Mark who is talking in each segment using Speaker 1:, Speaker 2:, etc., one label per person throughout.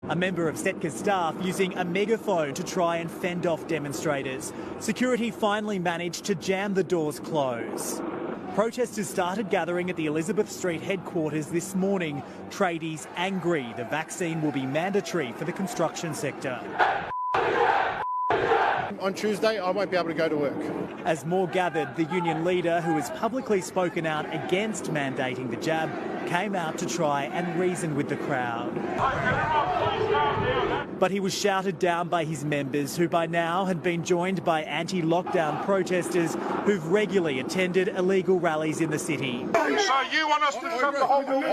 Speaker 1: A member of Setca's staff using a megaphone to try and fend off demonstrators. Security finally managed to jam the doors closed. Protesters started gathering at the Elizabeth Street headquarters this morning. Tradies angry the vaccine will be mandatory for the construction sector.
Speaker 2: On Tuesday, I won't be able to go to work.
Speaker 1: As more gathered, the union leader, who has publicly spoken out against mandating the jab, came out to try and reason with the crowd. But he was shouted down by his members, who by now had been joined by anti-lockdown protesters who've regularly attended illegal rallies in the city.
Speaker 3: So you want us to shut the whole building?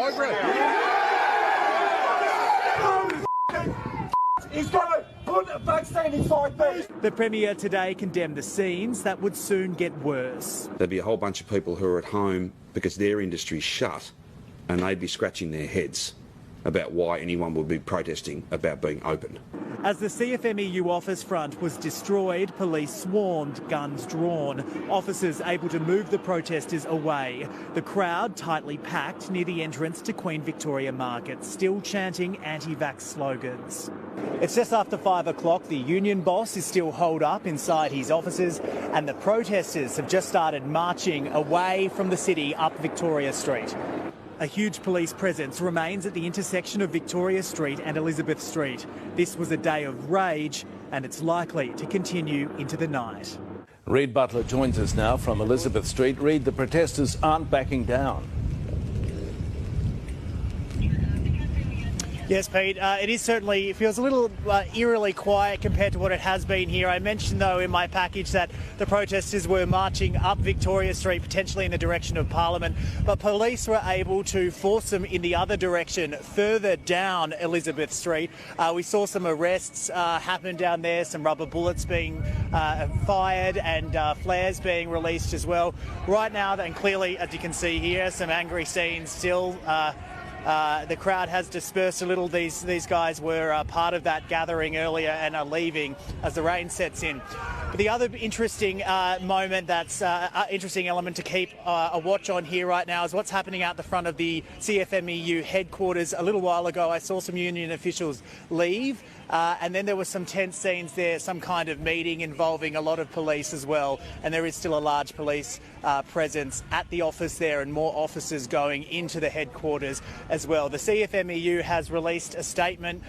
Speaker 4: He's going to put a vaccine inside me.
Speaker 1: The Premier today condemned the scenes that would soon get worse.
Speaker 5: There'd be a whole bunch of people who are at home because their industry's shut, and they'd be scratching their heads about why anyone would be protesting about being open.
Speaker 1: As the CFMEU office front was destroyed, police swarmed, guns drawn, officers able to move the protesters away. The crowd tightly packed near the entrance to Queen Victoria Market, still chanting anti-vax slogans. It's just after 5 o'clock. The union boss is still holed up inside his offices, and the protesters have just started marching away from the city up Victoria Street. A huge police presence remains at the intersection of Victoria Street and Elizabeth Street. This was a day of rage, and it's likely to continue into the night.
Speaker 6: Reid Butler joins us now from Elizabeth Street. Reid, the protesters aren't backing down.
Speaker 1: Yes, Pete, it feels a little eerily quiet compared to what it has been here. I mentioned, though, in my package that the protesters were marching up Victoria Street, potentially in the direction of Parliament, but police were able to force them in the other direction, further down Elizabeth Street. We saw some arrests happen down there, some rubber bullets being fired and flares being released as well. Right now, and clearly, as you can see here, some angry scenes still. The crowd has dispersed a little. These guys were part of that gathering earlier and are leaving as the rain sets in. But the other interesting moment, that's interesting element to keep a watch on here right now, is what's happening out the front of the CFMEU headquarters. A little while ago, I saw some union officials leave. And then there were some tense scenes there, some kind of meeting involving a lot of police as well. And there is still a large police presence at the office there, and more officers going into the headquarters as well. The CFMEU has released a statement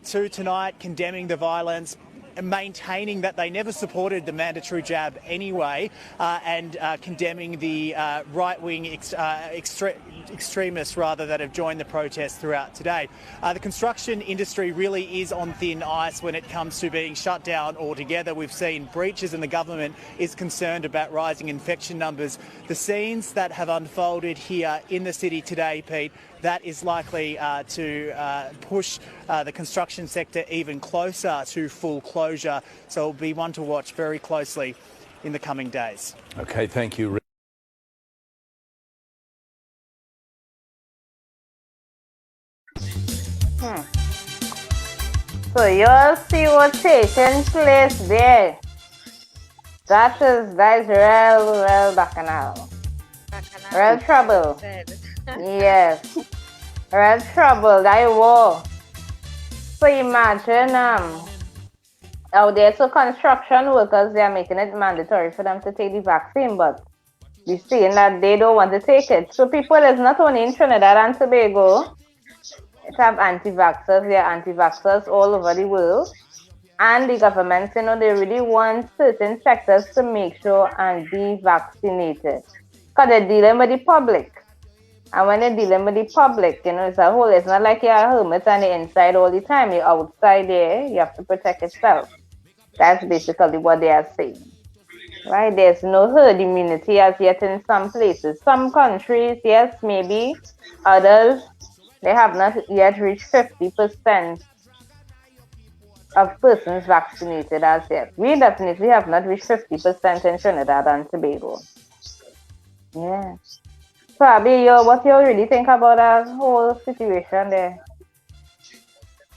Speaker 1: tonight condemning the violence, maintaining that they never supported the mandatory jab anyway, and condemning the right-wing extremists that have joined the protests throughout today. The construction industry really is on thin ice when it comes to being shut down altogether. We've seen breaches, and the government is concerned about rising infection numbers. The scenes that have unfolded here in the city today, Pete, that is likely to push the construction sector even closer to full closure. So it'll be one to watch very closely in the coming days.
Speaker 6: OK, thank you, Rick.
Speaker 7: So you'll see what's taking place there. That is real bacchanal. Real trouble. Yes. Real trouble, that war. So imagine out there, so construction workers, they are making it mandatory for them to take the vaccine, but they're saying that they don't want to take it. So people, is not only in Trinidad and Tobago, it have anti-vaxxers, there are anti-vaxxers all over the world. And the government, they really want certain sectors to make sure and be vaccinated. Because they're dealing with the public. And when they're dealing with the public, it's not like you're a hermit and you're inside all the time. You're outside there, you have to protect yourself. That's basically what they are saying. Right? There's no herd immunity as yet in some places. Some countries, yes, maybe. Others, they have not yet reached 50% of persons vaccinated as yet. We definitely have not reached 50% in Trinidad and Tobago. Yeah. So, Abby, what you really think about that whole situation there?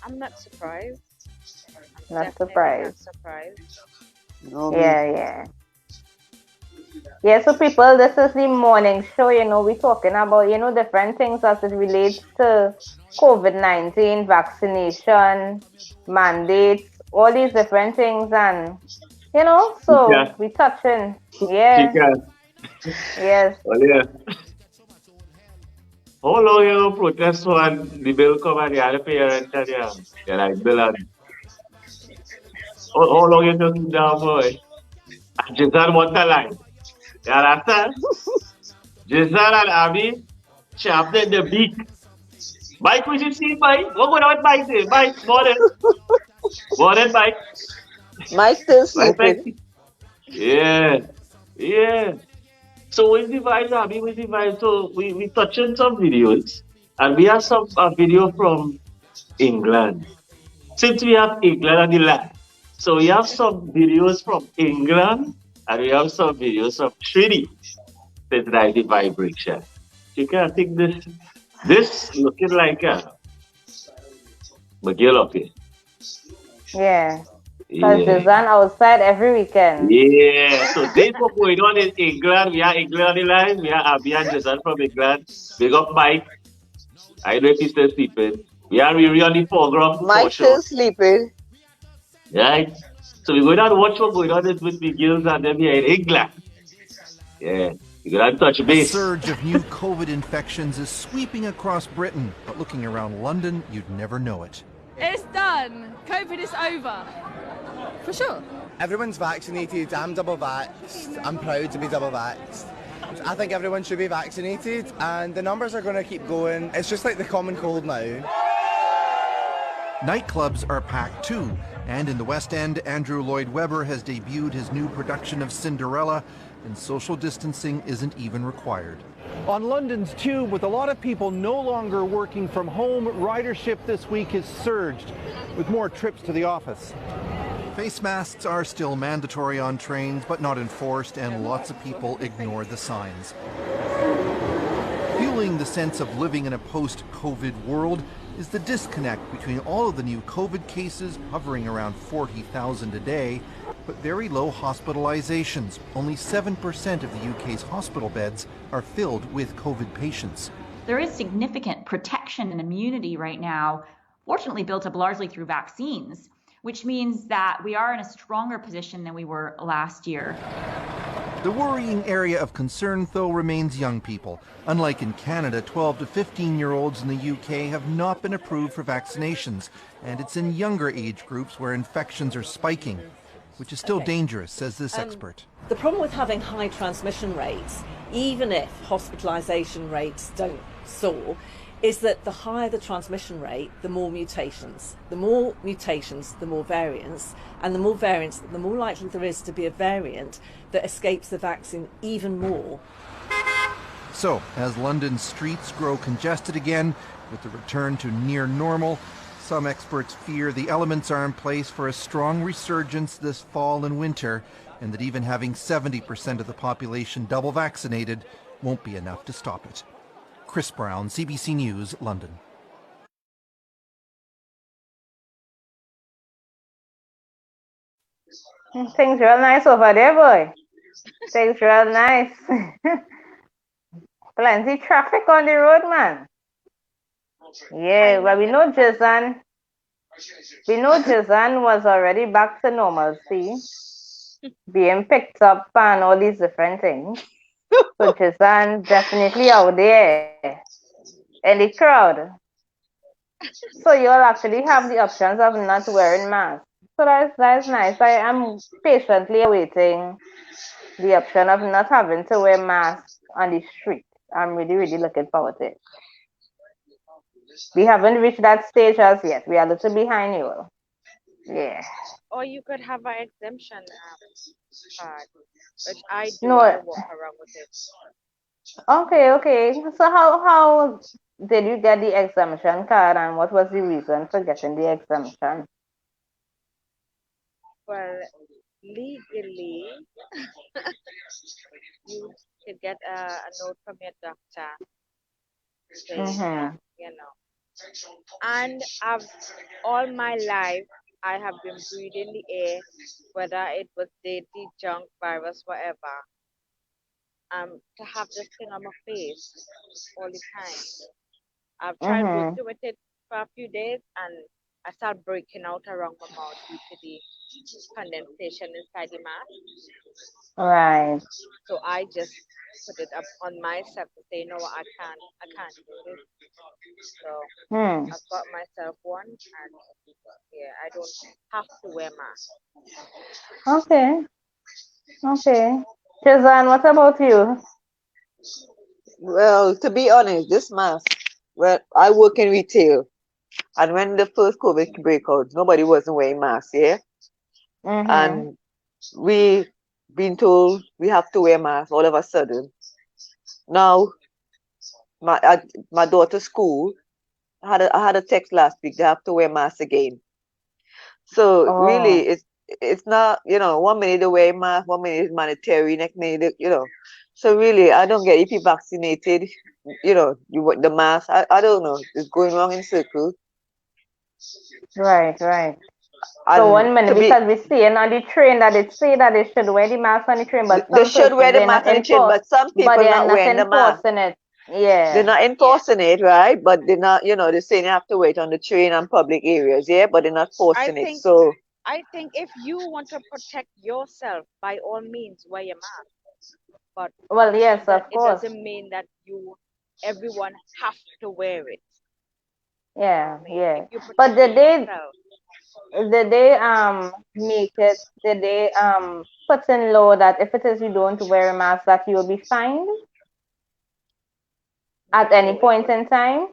Speaker 8: I'm not surprised.
Speaker 7: Not surprised.
Speaker 8: Not surprised.
Speaker 7: No, yeah. Yeah, so people, this is the morning show, we're talking about, different things as it relates to COVID-19 vaccination mandates, all these different things, and so we touching. Yeah, yes.
Speaker 9: Well, yeah. How long you gonna protest for and the bill come and you have to pay your rent and you like bill and how long you just sit down boy? And Jason want a line. You understand? Jason and Abby sharpening the beak. Mike, we should see Mike. What going on with Mike there? Mike, morning. Morning, Mike.
Speaker 10: Mike still
Speaker 9: Mike,
Speaker 10: sleeping.
Speaker 9: Mike. Yeah. Yeah. So with the vibes, Abby, with the vibes, so we touching some videos. And we have some video from England. Since we have England on the line, so we have some videos from England and we have some videos from Trinity. That's like the vibration. You can think this looking like a McGill up here.
Speaker 7: Yeah.
Speaker 9: Yeah.
Speaker 7: Because Jason outside every weekend.
Speaker 9: Yeah, so this what going on in England. We are England on the line. We are Abby and Jason from England. Big up Mike. I don't know if he's still sleeping. We are really on the foreground.
Speaker 10: Mike still sleeping.
Speaker 9: Right? So we're going to watch what's going on with McGill's and them here in England. Yeah, we're going to touch
Speaker 11: A
Speaker 9: base.
Speaker 11: surge of new COVID infections is sweeping across Britain, but looking around London, you'd never know it.
Speaker 12: It's done. COVID is over. For sure.
Speaker 13: Everyone's vaccinated. I'm double vaxxed. I'm proud to be double vaxxed. I think everyone should be vaccinated, and the numbers are going to keep going. It's just like the common cold now.
Speaker 11: Nightclubs are packed too, and in the West End, Andrew Lloyd Webber has debuted his new production of Cinderella, and social distancing isn't even required.
Speaker 14: On London's Tube, with a lot of people no longer working from home, ridership this week has surged, with more trips to the office.
Speaker 11: Face masks are still mandatory on trains, but not enforced, and lots of people ignore the signs. Fueling the sense of living in a post-COVID world is the disconnect between all of the new COVID cases hovering around 40,000 a day, but very low hospitalizations. Only 7% of the UK's hospital beds are filled with COVID patients.
Speaker 15: There is significant protection and immunity right now, fortunately built up largely through vaccines, which means that we are in a stronger position than we were last year.
Speaker 11: The worrying area of concern, though, remains young people. Unlike in Canada, 12 to 15-year-olds in the UK have not been approved for vaccinations, and it's in younger age groups where infections are spiking, which is still dangerous, says this expert.
Speaker 16: The problem with having high transmission rates, even if hospitalisation rates don't soar, is that the higher the transmission rate, the more mutations. The more mutations, the more variants. And the more variants, the more likely there is to be a variant that escapes the vaccine even more.
Speaker 11: So, as London's streets grow congested again, with the return to near normal, some experts fear the elements are in place for a strong resurgence this fall and winter, and that even having 70% of the population double vaccinated won't be enough to stop it. Chris Brown, CBC News, London.
Speaker 7: Things real nice over there, boy. Things real nice. Plenty traffic on the road, man. Yeah, well, we know Jason was already back to normalcy, being picked up and all these different things. So Jason definitely out there in the crowd. So you'll actually have the options of not wearing masks. So that's nice. I am patiently awaiting the option of not having to wear masks on the street. I'm really looking forward to it. We haven't reached that stage as yet. We are a little behind you. Yeah.
Speaker 8: Or you could have an exemption card, which I do
Speaker 7: No.
Speaker 8: want to walk around with it.
Speaker 7: Okay. So how did you get the exemption card, and what was the reason for getting the exemption?
Speaker 8: Well, legally, you could get a note from your doctor saying, and all my life, I have been breathing the air, whether it was dirty, junk, virus, whatever. To have this thing on my face all the time. I've tried working with it for a few days, and I start breaking out around my mouth due to the condensation inside the mask.
Speaker 7: Right.
Speaker 8: So I just put it up on myself to say, no, I can't do this. So I've got myself one, and yeah, I don't have to wear mask.
Speaker 7: Okay. Okay. Shazan, what about you?
Speaker 10: Well, to be honest, this mask, well, I work in retail. And when the first COVID break out, nobody wasn't wearing masks, yeah? And we been told we have to wear masks all of a sudden. Now, at my daughter's school, I had a text last week, they have to wear masks again. So really, it's not, 1 minute they wear mask, 1 minute is mandatory, next minute, So really, I don't get if you vaccinated, you wear the mask. I don't know. It's going wrong in circles.
Speaker 7: Right. So 1 minute, because we're seeing on the train that it say that they should wear the mask on the train, but
Speaker 10: they should wear the mask on the train, but some people
Speaker 7: but
Speaker 10: not wearing the mask.
Speaker 7: It. Yeah.
Speaker 10: They're not enforcing it, right? But they're not, they're saying you have to wait on the train and public areas, yeah? But they're not forcing it. So
Speaker 8: I think if you want to protect yourself, by all means, wear your mask. But
Speaker 7: well, yes, of course.
Speaker 8: It doesn't mean that everyone have to wear it.
Speaker 7: Yeah, yeah. But did they make it? Did they put in law that if it is you don't wear a mask, that you will be fined at any point in time?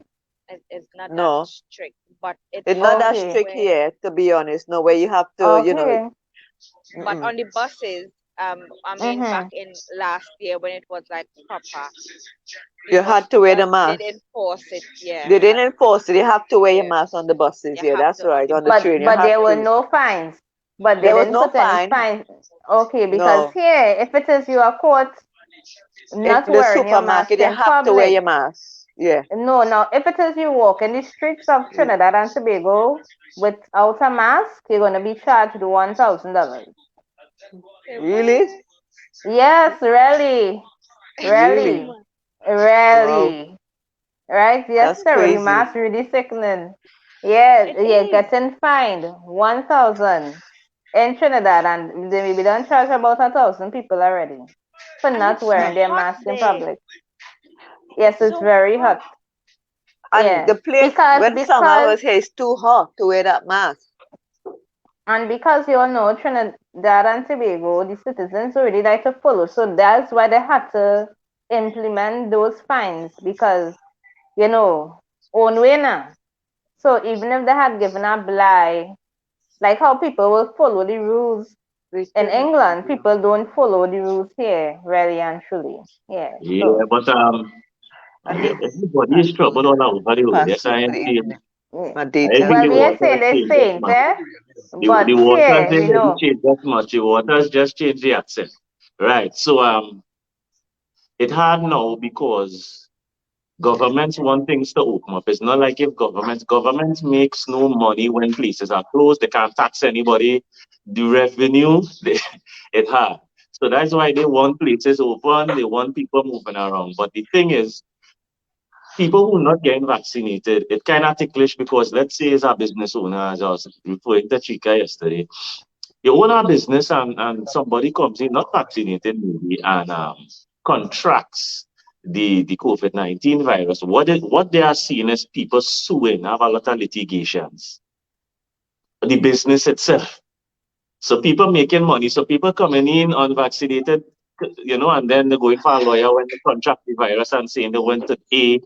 Speaker 8: It's not that strict, but
Speaker 10: it's not that strict here, to be honest. No, where you have to,
Speaker 8: But on the buses, I mean, back in last year when it was like proper,
Speaker 10: you had to wear the mask.
Speaker 8: They didn't enforce it, yeah.
Speaker 10: They didn't enforce it. You have to wear your mask on the buses. Yeah, that's right. On the train.
Speaker 7: But there were no fines. But there was no fines. Okay, because here, if it is you are caught not wearing your mask in
Speaker 10: you have to wear your mask. Yeah.
Speaker 7: No. If it is you walk in the streets of Trinidad and Tobago without a mask, you're gonna be charged $1,000.
Speaker 10: Really?
Speaker 7: Yes, really. Wow. Right? Yes, sir. Mask really sickening. Yeah, you're getting fined 1,000 in Trinidad, and they don't charge about 1,000 people already for not wearing their mask in public. Yes, it's very hot.
Speaker 10: And the place when summer was here, it's too hot to wear that mask.
Speaker 7: And because you all know Trinidad and Tobago, the citizens already like to follow, so that's why they had to implement those fines, because own way now. So even if they had given a blight, like how people will follow the rules in England, people don't follow the rules here, really and truly. Yeah.
Speaker 9: But everybody is trouble all over the world. Yes, I am saying.
Speaker 7: Well, we say the same, eh? But
Speaker 9: the water
Speaker 7: here,
Speaker 9: change that much. The waters just change the accent, right? So it hard now because governments want things to open up. It's not like if government makes no money when places are closed. They can't tax anybody. The revenue, it hard. So that's why they want places open. They want people moving around. But the thing is, people who are not getting vaccinated, it kind of ticklish because let's say as a business owner, as I was referring to Chika yesterday, you own a business and somebody comes in not vaccinated maybe and contracts the COVID-19 virus. What they are seeing is people suing, have a lot of litigations. The business itself. So people making money. So people coming in unvaccinated, and then they're going for a lawyer when they contract the virus and saying they went to A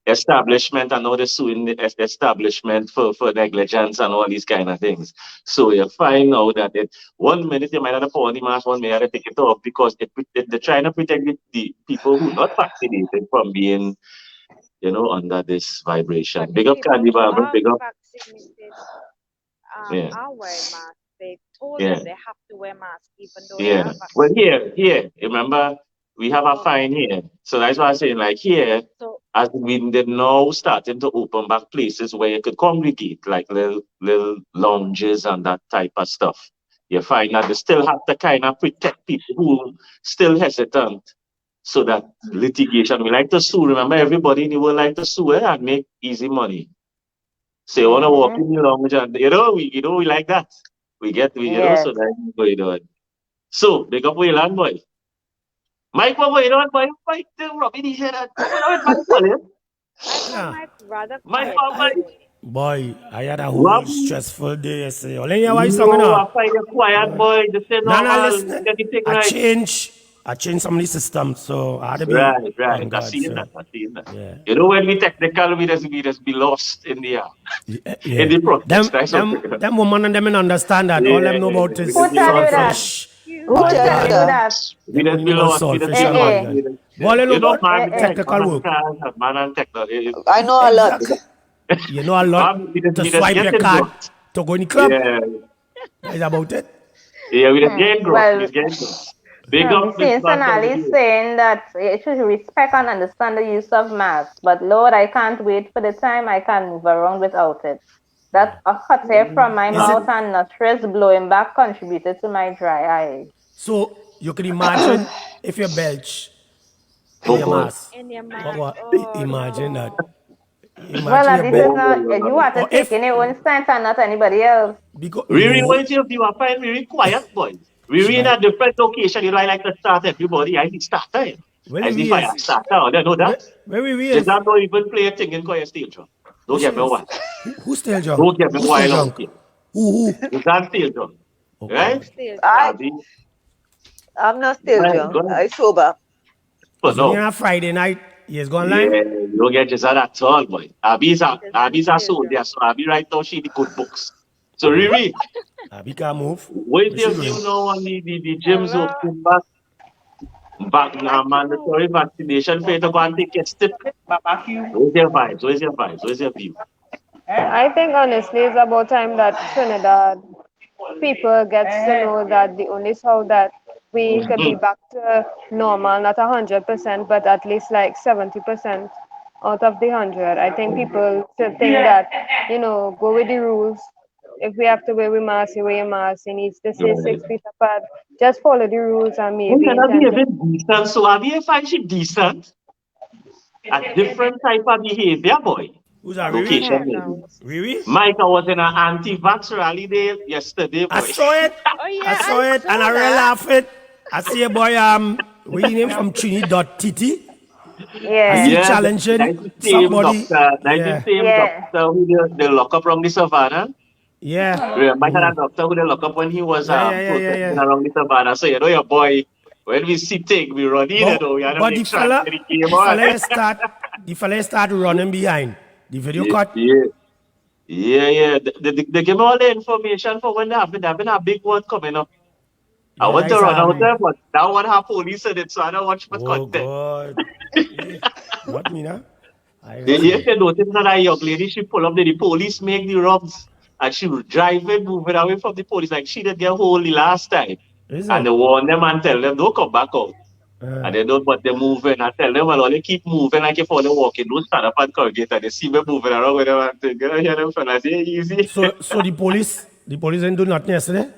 Speaker 9: establishment and now they're suing the establishment for negligence and all these kind of things. So you find out that 1 minute you might have to put on the mask, 1 minute you take it off because they're trying to protect the people who are not vaccinated from being, under this vibration.
Speaker 8: But
Speaker 9: big up Candy Barber, big up.
Speaker 8: Are wearing masks. They told them they have to wear masks even though they are vaccinated.
Speaker 9: Well, here, remember, we have a fine here. So that's why I'm saying, like here, as they're now starting to open back places where you could congregate, like little lounges and that type of stuff. You find that they still have to kind of protect people who still hesitant so that litigation, we like to sue. Remember, everybody in the world like to sue and make easy money. So you want to walk in the lounge and, we like that. We know, so that's going on. So, big up with land boy. Mike, what going on, boy? Mike, rubbing his head at Mike,
Speaker 17: boy, I had a whole stressful day yesterday. Only why you song
Speaker 9: I find you quiet, boy. Just say
Speaker 17: listen. I changed some of the systems, so I had to be
Speaker 9: right.
Speaker 17: on
Speaker 9: I
Speaker 17: guard,
Speaker 9: see
Speaker 17: so.
Speaker 9: that.
Speaker 17: Yeah.
Speaker 9: You know, when we technical, we just be lost in the in the process.
Speaker 17: Them women and them don't understand that. All them know about is saltfish.
Speaker 10: Who tell you that?
Speaker 9: We just be lost.
Speaker 17: Technical work.
Speaker 10: I know a lot.
Speaker 17: You know a lot to swipe your card to go in the club.
Speaker 9: Yeah.
Speaker 17: That's about it.
Speaker 9: Yeah, we just getting growth.
Speaker 7: Since Ali is saying that you should respect and understand the use of masks, but Lord, I can't wait for the time I can move around without it. That a hot air from my mouth and nostrils blowing back contributed to my dry eyes.
Speaker 17: So you can imagine if you belch in your mask. Imagine that.
Speaker 7: Well, this is not, you have to take in your own stance and not anybody else.
Speaker 9: Riri, what if you are fine? Riri, quiet, boy. Riri in a different location, you like to start everybody. I think start time. I think fire starter. They know that.
Speaker 17: Where we
Speaker 9: is? Not know even play a thing in Koya stage. Don't get me one.
Speaker 17: Who's still drunk?
Speaker 9: Don't get me one.
Speaker 17: Who?
Speaker 9: You can't still drunk. Right?
Speaker 10: I'm not still drunk. I'm sober.
Speaker 9: But no.
Speaker 17: On a Friday night, he's gone live.
Speaker 9: Yeah, you don't get just at all, boy. Abby's a soldier, so Abby right now she the good books. So Riri,
Speaker 17: Abby can't move.
Speaker 9: Wait till you know on the gyms open back now, mandatory vaccination for you to go and take a step. Where's your vibes? Where's your view?
Speaker 18: I think honestly it's about time that Trinidad people get to know that the only how that we could be back to normal, not 100%, but at least like 70% out of the 100. I think people should think that, go with the rules. If we have to wear a mask, you wear a mask. You need to stay 6 feet apart. Just follow the rules and maybe.
Speaker 9: Decent. So Abby, if I should decent, a different type of behavior, boy.
Speaker 17: Who's that?
Speaker 9: Riri? Mike, I was in an anti-vax rally there yesterday. Boy.
Speaker 17: I saw it. I saw it, and I really laughed it. I see a boy, what's name from Trini.tt.
Speaker 7: Yeah.
Speaker 17: He's challenging somebody.
Speaker 9: That's the same doctor who they lock up from the savannah.
Speaker 17: Yeah.
Speaker 9: Remember that doctor who they lock up when he was protesting around the savannah. So your boy, when we see thing, we run in.
Speaker 17: But the fella start running behind. The video cut.
Speaker 9: Yeah. They give me all the information for when they have been a big one coming up. I want to run out there, but that one have police in it, so I don't watch much content.
Speaker 17: God. What me now?
Speaker 9: Yes, you notice that a young lady, she pull up the police make the robs, and she was driving, moving away from the police like she did get hold the last time. And they warn them and tell them, don't come back out. And they don't, but they're moving. I tell them, well, they keep moving like if they're walking. Don't stand up and corrugate. And they see me moving around with them and think, hear them from I say, easy.
Speaker 17: So the police didn't do nothing yesterday?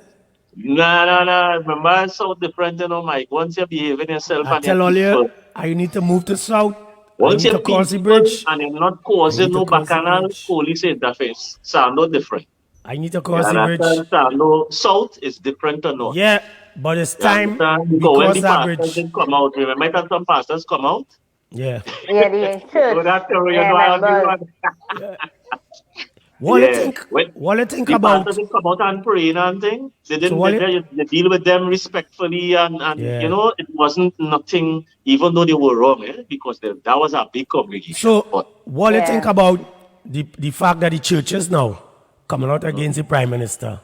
Speaker 9: No. Remember, it's so different, Mike. Once you're behaving yourself
Speaker 17: I tell all you, I need to move to south.
Speaker 9: Once you're
Speaker 17: cross the bridge.
Speaker 9: And you're not causing no bacchanal police interface. Sound no different.
Speaker 17: I need to cross the bridge.
Speaker 9: No, south is different to north.
Speaker 17: Yeah, but it's time
Speaker 9: we cross that bridge. Didn't come out. Remember that some pastors come out?
Speaker 17: Yeah.
Speaker 7: Yeah, the church.
Speaker 9: So that's
Speaker 17: What do you think about?
Speaker 9: Pastors come out and praying and things. They didn't. They deal with them respectfully and it wasn't nothing. Even though they were wrong, because that was a big congregation.
Speaker 17: So what do you think about the fact that the churches now coming out against the Prime Minister?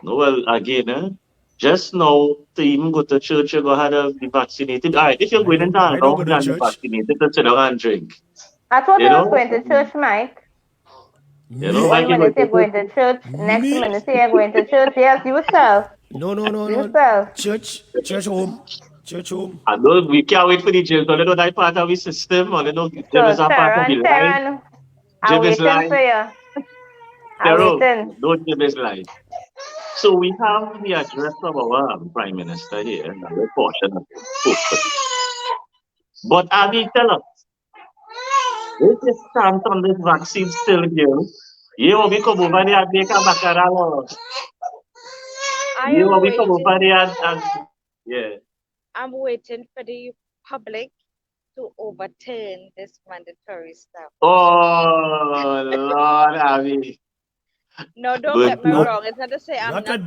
Speaker 9: No, well, again, just now to even go to church, you go have to be vaccinated. All right, if you're going into town and be vaccinated, to sit down and drink.
Speaker 7: I thought you were going to church, Mike.
Speaker 9: You know,
Speaker 7: one minute you're going to church, next minute you're going to church. Yes, yourself.
Speaker 17: No.
Speaker 7: Yourself.
Speaker 17: Church home.
Speaker 9: I know we can't wait for the jail. Don't know that part of the system. Or no, jail is a part of the line.
Speaker 7: I'm waiting for you.
Speaker 9: No jail is line. So we have the address of our Prime Minister here, and we're fortunate. But Abby, tell us, this is stance on this vaccine still here. You will come over there and make a baccarat. You will come over there and yeah.
Speaker 8: I'm waiting for the public to overturn this mandatory stuff.
Speaker 9: Oh Lord, Abby.
Speaker 8: No, don't get me wrong. It's not to say I'm not gonna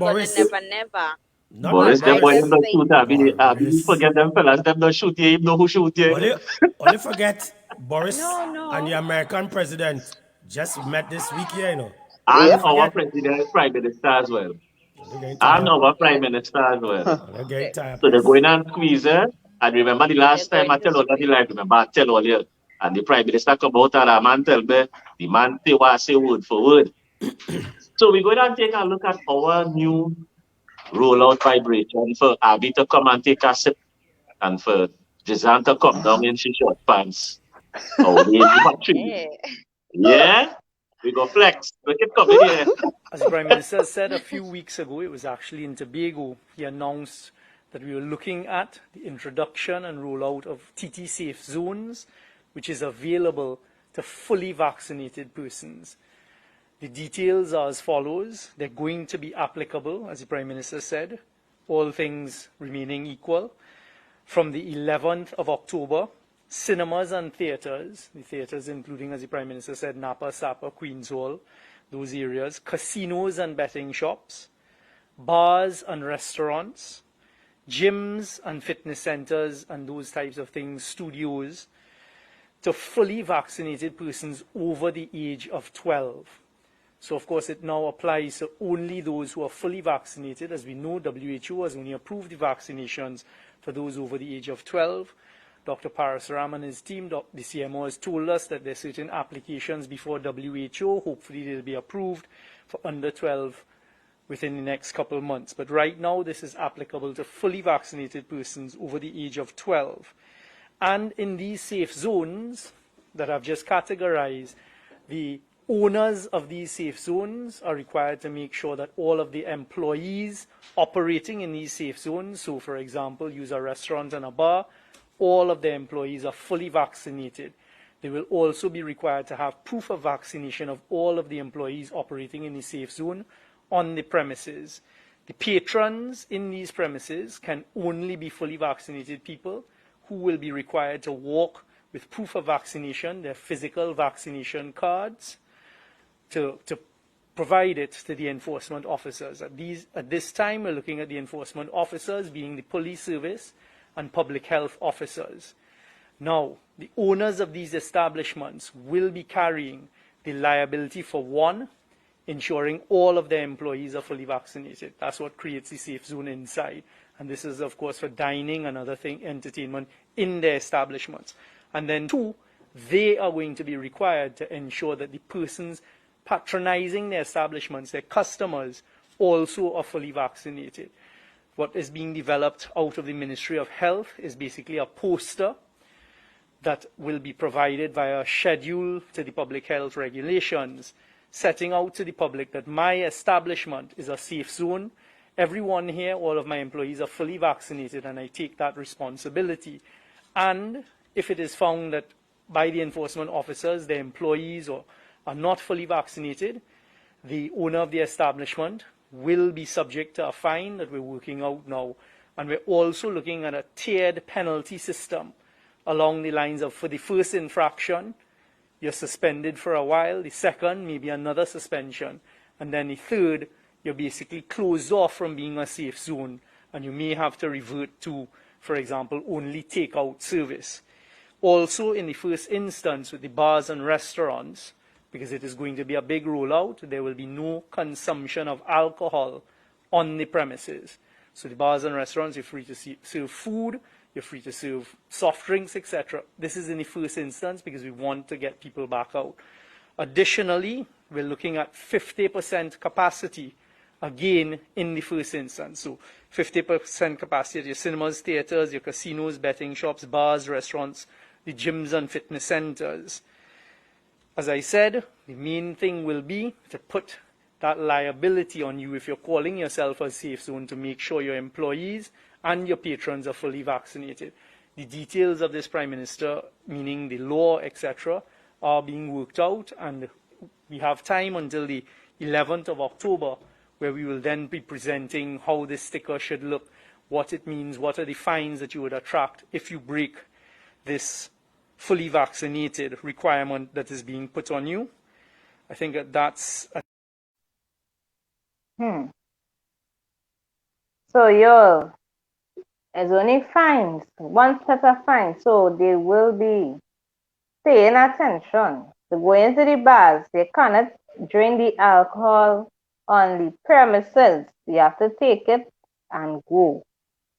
Speaker 8: never.
Speaker 9: Boris, them boys don't shoot Abby. Abby, forget them fellas. Them don't shoot you. You know who shoot you.
Speaker 17: Only forget Boris and the American president just met this week here, you know.
Speaker 9: And our president, prime minister as well. And our prime minister as well. So they're going and squeeze her. And remember the last time I tell all the life, remember I tell all you. And the prime minister come out and a man tell me, the man say word for word. So we're going to take a look at our new rollout vibration for Abby to come and take a sip and for Jizan to come down in she short pants. Oh, yeah? We go flex. Look at coming here.
Speaker 19: As the Prime Minister said a few weeks ago, it was actually in Tobago, he announced that we were looking at the introduction and rollout of TT safe zones, which is available to fully vaccinated persons. The details are as follows. They're going to be applicable, as the Prime Minister said, all things remaining equal. From the 11th of October, cinemas and theatres, the theatres including, as the Prime Minister said, Napa, Sapa, Queen's Hall, those areas, casinos and betting shops, bars and restaurants, gyms and fitness centres and those types of things, studios, to fully vaccinated persons over the age of 12. So, of course, it now applies to only those who are fully vaccinated. As we know, WHO has only approved the vaccinations for those over the age of 12. Dr. Parasaram and his team, the CMO, has told us that there are certain applications before WHO. Hopefully, they'll be approved for under 12 within the next couple of months. But right now, this is applicable to fully vaccinated persons over the age of 12. And in these safe zones that I've just categorized, the owners of these safe zones are required to make sure that all of the employees operating in these safe zones, so for example, use a restaurant and a bar, all of the employees are fully vaccinated. They will also be required to have proof of vaccination of all of the employees operating in the safe zone on the premises. The patrons in these premises can only be fully vaccinated people who will be required to walk with proof of vaccination, their physical vaccination cards, to provide it to the enforcement officers. At this time, we're looking at the enforcement officers being the police service and public health officers. Now, the owners of these establishments will be carrying the liability for, one, ensuring all of their employees are fully vaccinated. That's what creates the safe zone inside. And this is, of course, for dining and other entertainment in their establishments. And then, two, they are going to be required to ensure that the persons patronizing their establishments, their customers, also are fully vaccinated. What is being developed out of the Ministry of Health is basically a poster that will be provided via a schedule to the public health regulations, setting out to the public that my establishment is a safe zone. Everyone here, all of my employees are fully vaccinated, and I take that responsibility. And if it is found that by the enforcement officers, the employees are not fully vaccinated, the owner of the establishment will be subject to a fine that we're working out now. And we're also looking at a tiered penalty system along the lines of, for the first infraction, you're suspended for a while. The second, maybe another suspension. And then the third, you're basically closed off from being a safe zone. And you may have to revert to, for example, only takeout service. Also, in the first instance, with the bars and restaurants, because it is going to be a big rollout, there will be no consumption of alcohol on the premises. So the bars and restaurants, you're free to serve food, you're free to serve soft drinks, etc. This is in the first instance because we want to get people back out. Additionally, we're looking at 50% capacity, again, in the first instance. So 50% capacity at your cinemas, theatres, your casinos, betting shops, bars, restaurants, the gyms and fitness centres. As I said, the main thing will be to put that liability on you if you're calling yourself a safe zone, to make sure your employees and your patrons are fully vaccinated. the details of this Prime Minister, meaning the law, etc., are being worked out, and we have time until the 11th of October, where we will then be presenting how this sticker should look, what it means, what are the fines that you would attract if you break this fully vaccinated requirement that is being put on you. I think that's...
Speaker 7: So, yo, it's only fines, one set of fines, so they will be paying attention. To go into the bars, they cannot drink the alcohol on the premises. You have to take it and go.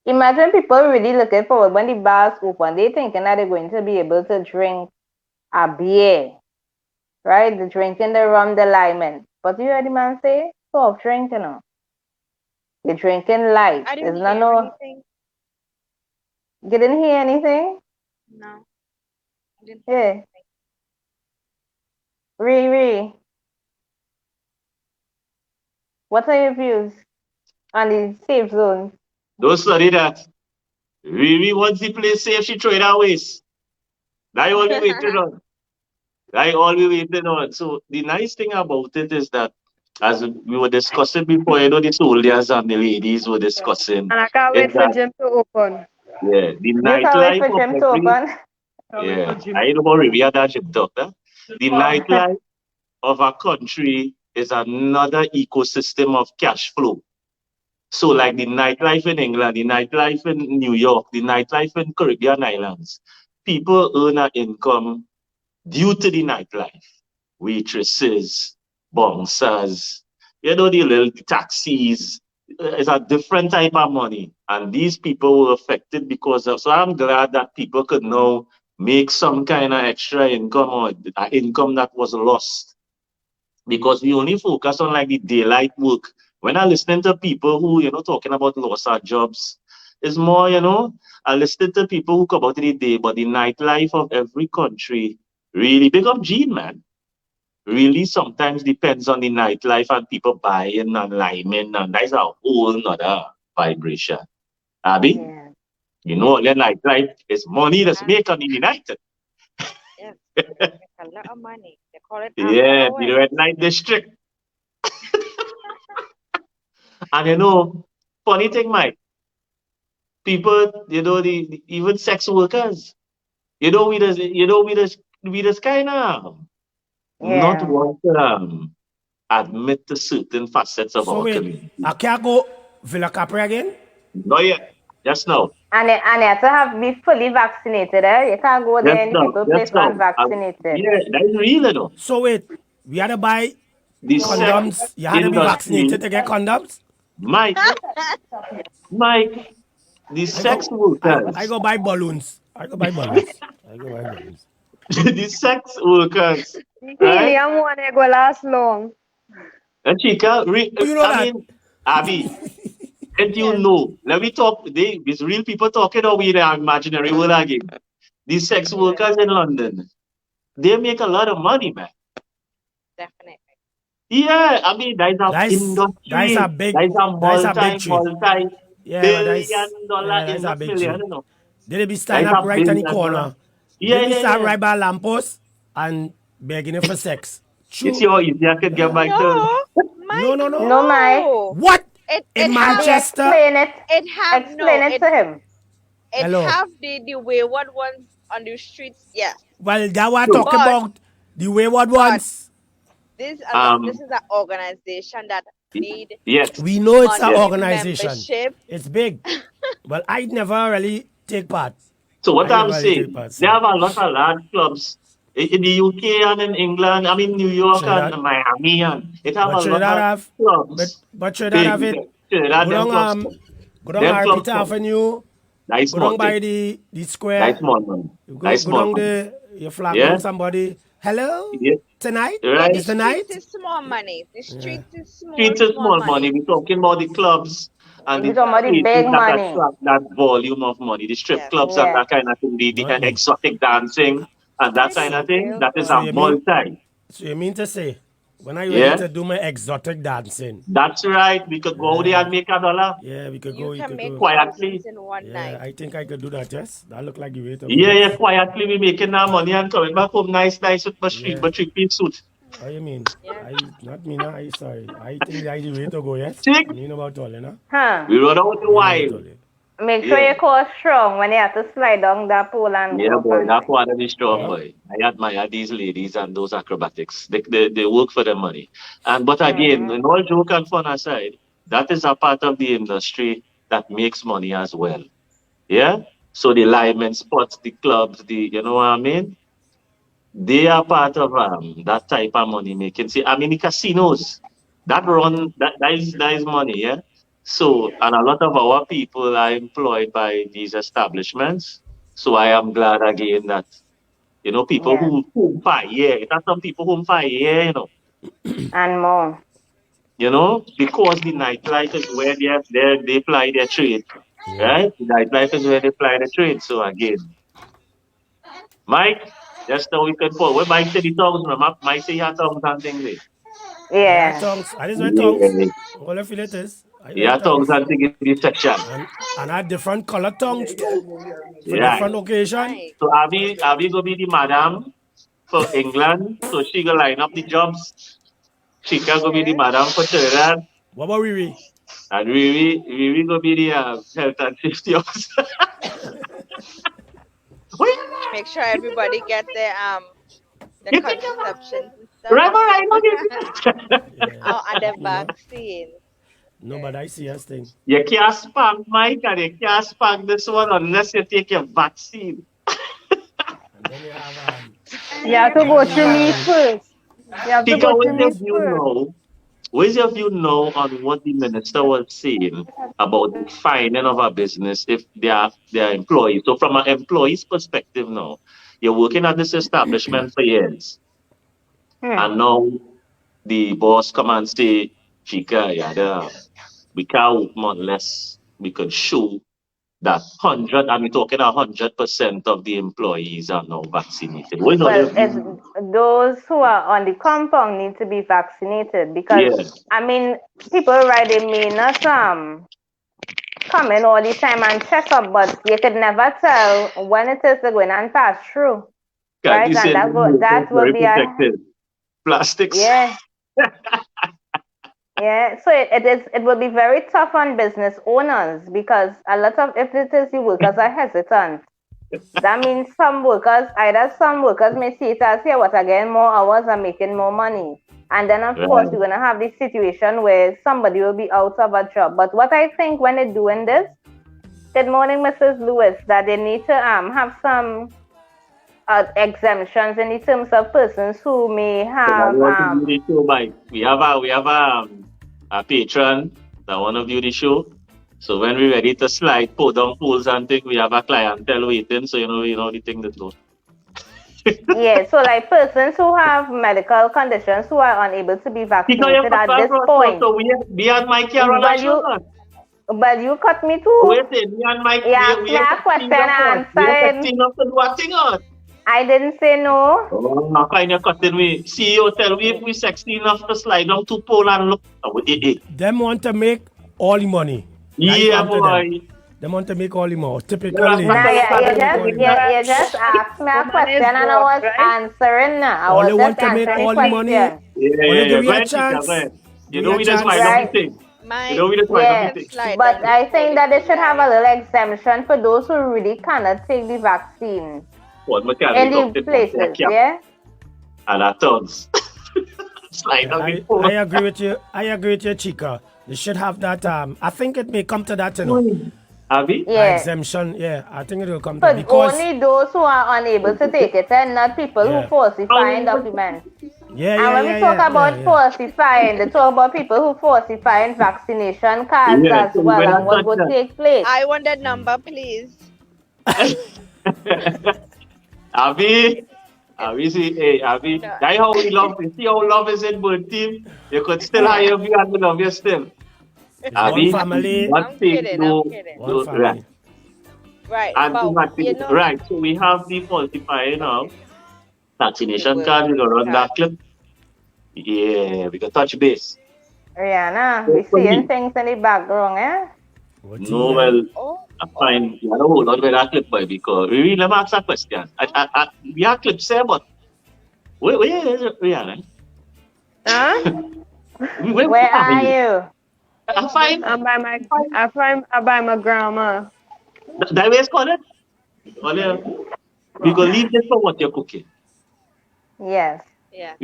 Speaker 7: Imagine people really looking forward when the bars open. They thinking that they're going to be able to drink a beer, right? They're drinking the rum, the lime. But you heard the man say, soft drink, you know. You're drinking light.
Speaker 8: I didn't
Speaker 7: It's not
Speaker 8: hear
Speaker 7: no.
Speaker 8: anything.
Speaker 7: You didn't hear anything?
Speaker 8: No. I didn't
Speaker 7: Yeah.
Speaker 8: hear anything.
Speaker 7: Riri, what are your views on the safe zone?
Speaker 9: Don't study that. Riri wants the place safe, she throw it her waist. That's all we waiting on. That's all we waiting on. So the nice thing about it is that, as we were discussing before, you know, the soldiers and the ladies were discussing.
Speaker 18: And I can't wait for gym to open.
Speaker 9: Yeah, the
Speaker 7: You can't wait
Speaker 9: nightlife
Speaker 7: for gym
Speaker 9: of
Speaker 7: to
Speaker 9: every...
Speaker 7: open.
Speaker 9: Yeah, I know about Riri and that gym doctor. The nightlife of a country is another ecosystem of cash flow. So like the nightlife in England, the nightlife in New York, the nightlife in Caribbean islands, people earn an income due to the nightlife. Waitresses, bouncers, you know, the little taxis. It's a different type of money. And these people were affected because of, so I'm glad that people could now make some kind of extra income or income that was lost. Because we only focus on like the daylight work. When I listen to people who, you know, talking about loss of jobs, it's more, you know, I listen to people who come out in the day, but the nightlife of every country really, big up Gene, man. Really sometimes depends on the nightlife and people buying and liming, and that's a whole nother vibration. Abby? Yeah. You know, the nightlife is money that's made on the United.
Speaker 8: Yes, they make a lot of money. They call it
Speaker 9: yeah, the Red Light District. And you know, funny thing, Mike, people, you know, the even sex workers, you know, we just kind of not want to admit to certain facets of our community.
Speaker 17: I can't go Villa Capri again?
Speaker 9: Not yet. Just now.
Speaker 7: And you have to be fully vaccinated, eh? You can't go there and people place unvaccinated.
Speaker 9: Yeah, that's real, though.
Speaker 17: So wait, we had to buy condoms. You had to be vaccinated to get condoms?
Speaker 9: Mike, the sex workers.
Speaker 17: I go buy balloons.
Speaker 9: The sex workers.
Speaker 18: Helium one go last long.
Speaker 9: And Chica, Abby, and you know, let me talk today. These real people talking or we the imaginary world again. These sex workers in London, they make a lot of money, man.
Speaker 8: Definitely.
Speaker 9: Yeah, I mean, that's industry.
Speaker 17: That's a big
Speaker 9: multi-billion dollar industry. I don't know.
Speaker 17: They be standing up right in the corner. They be standing right by a lamppost and begging for sex.
Speaker 9: It's your easy. I can get back to.
Speaker 17: No,
Speaker 7: Mike.
Speaker 17: What? In Manchester?
Speaker 7: Explain it.
Speaker 8: Explain
Speaker 7: it to him.
Speaker 8: It have the wayward ones on the streets, yeah.
Speaker 17: Well, that what I talk about. The wayward ones.
Speaker 8: This is an organization that need.
Speaker 9: Yes.
Speaker 17: We know it's an organization.
Speaker 8: Membership.
Speaker 17: It's big. Well, I never really take part.
Speaker 9: So what I'm saying, they have a lot of large clubs in the UK and in England. I mean New York and Miami, and it have a lot of clubs.
Speaker 17: But should I have it? Go down Harpeth Avenue.
Speaker 9: Nice
Speaker 17: go down by the square.
Speaker 9: Nice money.
Speaker 17: Go down there. You flag on somebody. Hello?
Speaker 9: Yeah.
Speaker 17: Tonight?
Speaker 9: Right.
Speaker 17: Is tonight?
Speaker 8: The streets is small money. The streets is small.
Speaker 9: Streets is small money. We're talking about the clubs and the
Speaker 7: big money.
Speaker 9: That volume of money. The strip clubs and that kind of thing. The exotic dancing and that kind of thing. That is a multi.
Speaker 17: So you mean to say When I ready to do my exotic dancing.
Speaker 9: That's right. We could go there and make $1.
Speaker 17: Yeah, we could go.
Speaker 8: You can make
Speaker 9: quietly.
Speaker 8: in one night.
Speaker 17: I think I could do that, yes. That look like the way to go.
Speaker 9: Yeah, quietly we making our money and coming back home nice with my street, but 3-piece suit.
Speaker 17: What you mean? Not me, no. Sorry. I think that's the way to go, yes?
Speaker 9: See?
Speaker 17: You know about all, you know?
Speaker 7: Huh.
Speaker 9: We run out the wine.
Speaker 7: Make sure you call strong when you have to slide down that pole and
Speaker 9: Yeah,
Speaker 7: go
Speaker 9: boy,
Speaker 7: up
Speaker 9: that part of the strong, boy. I admire these ladies and those acrobatics. They work for the money. But again, in all joke and fun aside, that is a part of the industry that makes money as well. Yeah? So the linemen spots, the clubs, you know what I mean? They are part of that type of money making. See, I mean, the casinos, that is money, yeah? So, and a lot of our people are employed by these establishments. So I am glad again that, you know, people who home for a year, it has some people home for a year, you know.
Speaker 7: And more.
Speaker 9: You know, because the nightlife is where they ply their trade. Right? The nightlife is where they ply the trade. So again, Mike, just so we can put, where Mike said he talks, Mike say he has tongues and things there.
Speaker 7: Yeah.
Speaker 17: Tongues. I just wear tongues. All I feel it is.
Speaker 9: Yeah, tongues and things in the section.
Speaker 17: And I have different color tongues too. For
Speaker 9: Yeah.
Speaker 17: different occasion.
Speaker 9: So Abby go be the madam for England. So she go line up the jobs. She can go be the madam for Trinidad.
Speaker 17: What about Riri?
Speaker 9: And Riri go be the health and safety officer.
Speaker 8: Make sure everybody get their contraception and stuff. And the vaccine.
Speaker 17: No, but I see us thing.
Speaker 9: You can't spank Mike and you can't spank this one unless you take your vaccine.
Speaker 7: You have to go through me first. You have to go through me first.
Speaker 9: Where's your view now on what the minister was saying about the fining of a business if they are employees? So from an employee's perspective now, you're working at this establishment for years. And now the boss come and say, Chica, we can't work unless we can show that 100% of the employees are now vaccinated.
Speaker 7: Well, those who are on the compound need to be vaccinated because, I mean, people they may not come in all the time and check up, but you could never tell when it is going and pass through. Right? And that will be a...
Speaker 9: Plastics.
Speaker 7: Yeah. Yeah, so it will be very tough on business owners because a lot of, if it is the workers are hesitant, that means some workers may see it as, here, what again, more hours are making more money. And then, of course, you're going to have this situation where somebody will be out of a job. But what I think when they're doing this, good morning, Mrs. Lewis, that they need to have some exemptions in terms of persons who may have.
Speaker 9: We have a patron that want to view the show. So when we're ready to slide, pull down pools and things, we have a clientele waiting. So you know the thing that goes.
Speaker 7: Yeah, so like persons who have medical conditions who are unable to be vaccinated at this point.
Speaker 9: So we and Mike here on our show.
Speaker 7: But you cut me too.
Speaker 9: Wait, me and Mike.
Speaker 7: Yeah, we have question and answer. I didn't say no.
Speaker 9: Oh, now kind of cutting me. CEO, tell me if we sexy enough to slide down to pole and look.
Speaker 17: Them want to make all the money.
Speaker 9: Yeah, boy.
Speaker 17: Them want to make all the money. Typically.
Speaker 7: You just asked me a question and I was answering.
Speaker 17: All they want to make all the money.
Speaker 9: Yeah.
Speaker 17: Give you a chance.
Speaker 9: You know we just find everything.
Speaker 7: But I think that they should have a little exemption for those who really cannot take the vaccine. In the places, yeah?
Speaker 9: And our tongues.
Speaker 17: I agree with you. I agree with you, Chica. They should have that. I think it may come to that, you know.
Speaker 9: Abby?
Speaker 7: Yeah.
Speaker 17: Exemption, yeah. I think it will come to
Speaker 7: but
Speaker 17: that. Because
Speaker 7: only those who are unable to take it and not people who falsify documents.
Speaker 17: Yeah,
Speaker 7: and when we talk about falsifying, they talk about people who falsify vaccination cards as well and what would take place.
Speaker 8: I want that number, please.
Speaker 9: Abby, see, Abby, that's how we love it. See how love is in both team. You could still hire you and we love you still. Abby,
Speaker 17: one family.
Speaker 8: I'm kidding. Right.
Speaker 9: And right, so we have the falsifying of vaccination card. We go run that clip. Yeah, we got touch base.
Speaker 7: Rihanna, we seeing things in the background, eh?
Speaker 9: No, well, I find you know hold on with that clip, boy, because we really never ask that question. We have clips there, but where is it, Rihanna?
Speaker 18: Huh?
Speaker 7: Where are you?
Speaker 9: I'm fine.
Speaker 18: I'm by my grandma.
Speaker 9: That way it's called it? Well, yeah. We go leave this for what you're cooking.
Speaker 7: Yes.
Speaker 8: Yeah.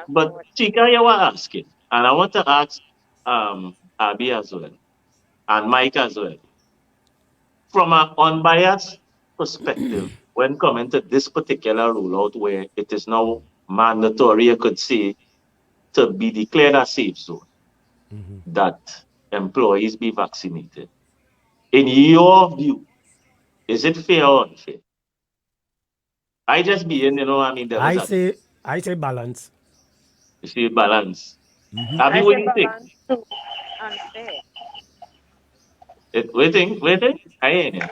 Speaker 9: But Chica, you were asking, and I want to ask Abby as well, and Mike as well. From an unbiased perspective, when coming to this particular rollout where it is now mandatory, you could say, to be declared a safe zone, that employees be vaccinated. In your view, is it fair or unfair? I just be in,
Speaker 17: I say balance.
Speaker 9: You see balance. Abby, what do you think?
Speaker 8: Unfair.
Speaker 9: Waiting. I ain't here.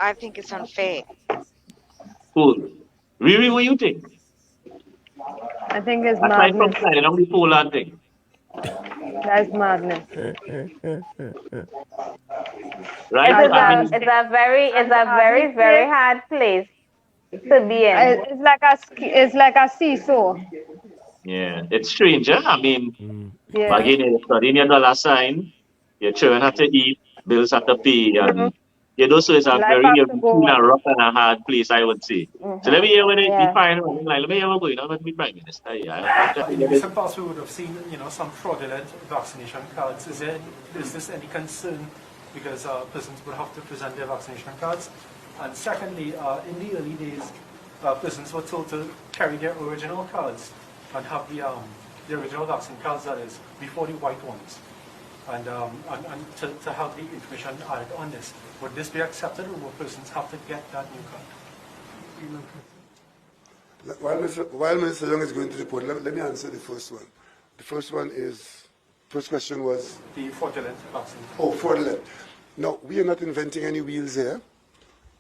Speaker 8: I think it's unfair.
Speaker 9: Cool. Riri, what do you think?
Speaker 18: I think it's
Speaker 9: Aside from
Speaker 18: madness.
Speaker 9: signing on the Poland thing.
Speaker 18: That's madness.
Speaker 9: Right?
Speaker 7: It's a very, very hard place to be in.
Speaker 18: It's like a seesaw.
Speaker 9: Yeah, it's strange, huh? I mean,
Speaker 18: Yeah.
Speaker 9: again, you're studying your dollar sign, your children have to eat, bills have to pay, and you know, so it's a very between a rough and a hard place, I would say. So let me hear what they find. Let me hear what going on with the Prime Minister.
Speaker 20: In some parts we would have seen, some fraudulent vaccination cards. Is this any concern? Because persons would have to present their vaccination cards. And secondly, in the early days, persons were told to carry their original cards and have the original vaccine cards, that is, before the white ones. And to have the information added on this. Would this be accepted, or will persons have to get that new card?
Speaker 21: While Minister Young is going to report, let me answer the first one. The first question was?
Speaker 20: The fraudulent vaccine.
Speaker 21: Oh, fraudulent. No, we are not inventing any wheels here.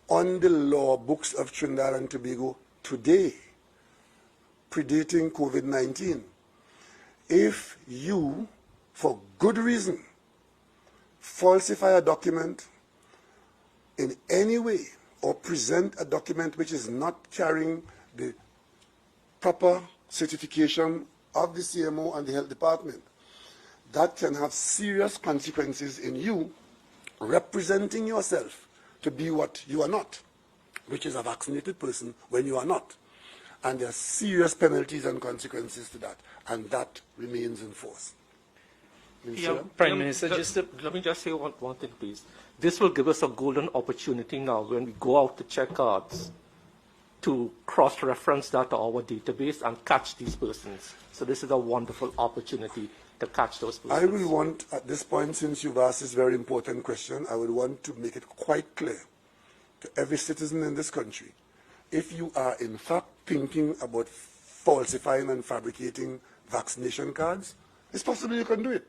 Speaker 21: On the law books of Trinidad and Tobago today, predating COVID-19, if you, for good reason, falsify a document in any way or present a document which is not carrying the proper certification of the CMO and the health department, that can have serious consequences in you representing yourself to be what you are not, which is a vaccinated person when you are not. And there are serious penalties and consequences to that, and that remains in force.
Speaker 20: Prime Minister,
Speaker 22: let me just say one thing, please. This will give us a golden opportunity now when we go out to check cards to cross-reference that to our database and catch these persons. So this is a wonderful opportunity to catch those persons.
Speaker 21: I will want, at this point, since you've asked this very important question, I would want to make it quite clear to every citizen in this country, if you are in fact thinking about falsifying and fabricating vaccination cards, it's possible you can do it.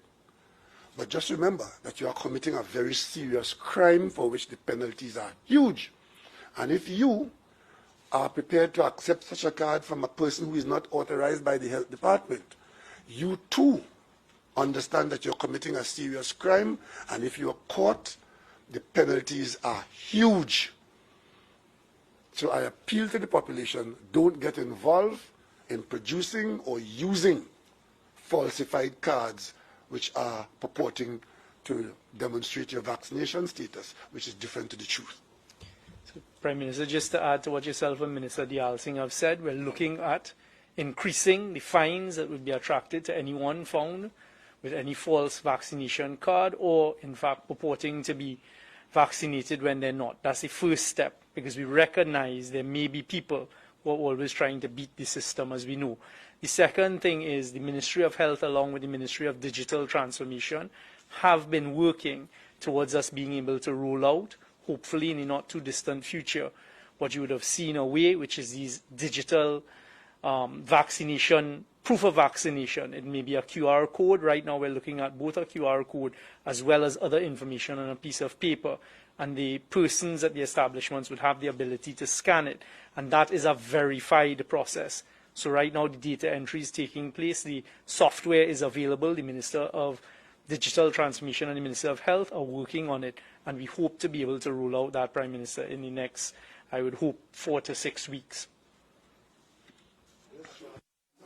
Speaker 21: But just remember that you are committing a very serious crime for which the penalties are huge. And if you are prepared to accept such a card from a person who is not authorized by the health department, you too understand that you're committing a serious crime, and if you're caught, the penalties are huge. So I appeal to the population, don't get involved in producing or using falsified cards which are purporting to demonstrate your vaccination status, which is different to the truth.
Speaker 20: So, Prime Minister, just to add to what yourself and Minister Diyal Singh have said, we're looking at increasing the fines that would be attracted to anyone found with any false vaccination card or, in fact, purporting to be vaccinated when they're not. That's the first step, because we recognize there may be people who are always trying to beat the system, as we know. The second thing is the Ministry of Health, along with the Ministry of Digital Transformation, have been working towards us being able to roll out, hopefully in the not too distant future, what you would have seen away, which is these digital vaccination, proof of vaccination. It may be a QR code. Right now we're looking at both a QR code as well as other information on a piece of paper. And the persons at the establishments would have the ability to scan it. And that is a verified process. So right now the data entry is taking place. The software is available. The Minister of Digital Transformation and the Minister of Health are working on it. And we hope to be able to roll out that, Prime Minister, in the next, I would hope, 4 to 6 weeks.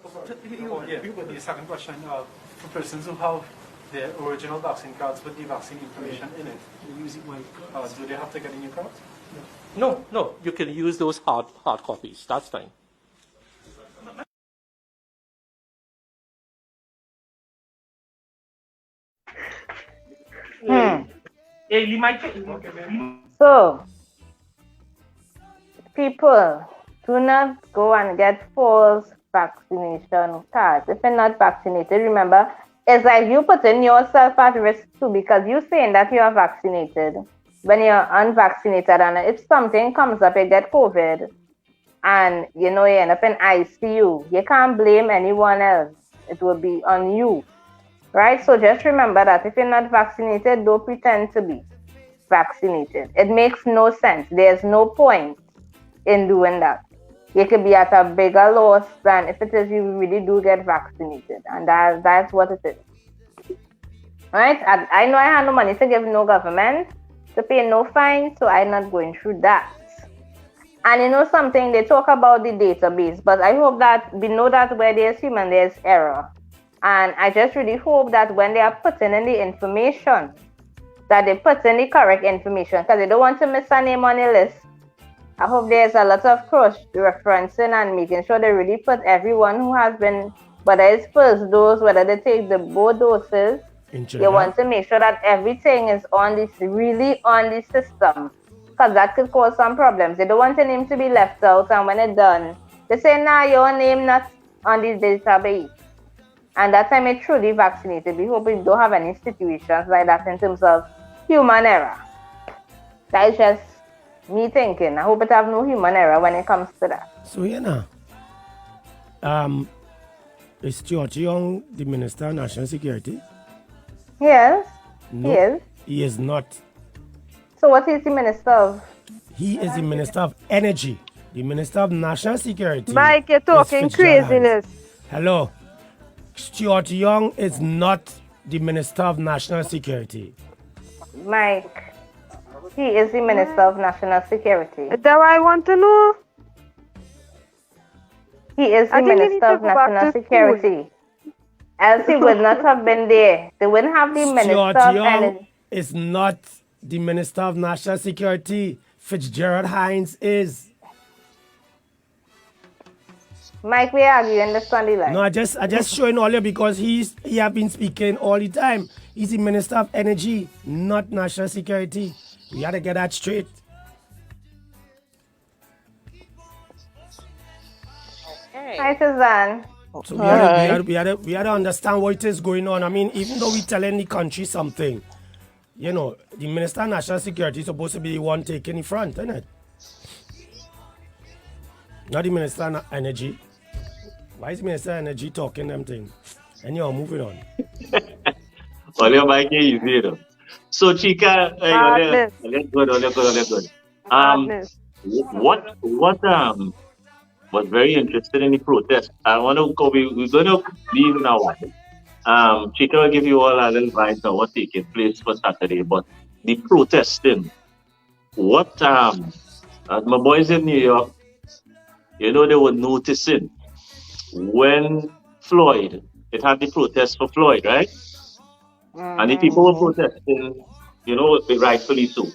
Speaker 2: The second question, for persons who have their original vaccine cards with the vaccine information in it, do they have to get a new card?
Speaker 22: No, you can use those hard copies. That's fine.
Speaker 7: So, people, do not go and get false vaccination cards. If you're not vaccinated, remember, it's like you putting yourself at risk too, because you're saying that you are vaccinated when you're unvaccinated, and if something comes up, you get COVID, and you end up in ICU, you can't blame anyone else. It will be on you, right? So just remember that if you're not vaccinated, don't pretend to be vaccinated. It makes no sense. There's no point in doing that. You could be at a bigger loss than if it is you really do get vaccinated, and that's what it is. Right? I know I have no money to give no government, to pay no fine, so I'm not going through that. And something, they talk about the database, but I hope that we know that where there's human, there's error. And I just really hope that when they are putting in the information, that they put in the correct information, because they don't want to miss a name on the list. I hope there's a lot of cross-referencing and making sure they really put everyone who has been, whether it's first dose, whether they take the both doses, they want to make sure that everything is really on the system, because that could cause some problems. They don't want the name to be left out, and when it's done, they say, nah, your name not on this database. And that time it's truly vaccinated. We hope we don't have any situations like that in terms of human error. That is just me thinking. I hope it have no human error when it comes to that.
Speaker 17: So is Stuart Young the Minister of National Security?
Speaker 7: Yes,
Speaker 17: no,
Speaker 7: he is.
Speaker 17: He is not.
Speaker 7: So what is the Minister of?
Speaker 17: He is the Minister of Energy. The Minister of National Security.
Speaker 18: Mike, you're talking craziness.
Speaker 17: Hello. Stuart Young is not the Minister of National Security.
Speaker 7: Mike, he is the Minister of National Security.
Speaker 18: That's what I want to know.
Speaker 7: He is the Minister of National Security. Else he would not have been there. They wouldn't have the Minister of Energy.
Speaker 17: Is not the Minister of National Security. Fitzgerald Hines is.
Speaker 7: Mike, we are arguing this on the line.
Speaker 17: No, I just showing all you because he have been speaking all the time. He's the Minister of Energy, not National Security. We got to get that straight.
Speaker 7: Okay. Hi, Suzanne.
Speaker 17: So we had to understand what is going on. I mean, even though we're telling the country something, the Minister of National Security is supposed to be the one taking the front, isn't it? Not the Minister of Energy. Why is the Minister of Energy talking them things? Anyhow, moving on.
Speaker 9: All your mic is easy, though. So, Chika, let's go. What was very interesting in the protest? I want to go. We're going to leave now. Chika will give you all a little advice on what's taking place for Saturday. But the protesting, as my boys in New York, they were noticing when Floyd, it had the protest for Floyd, right? And the people were protesting, rightfully so.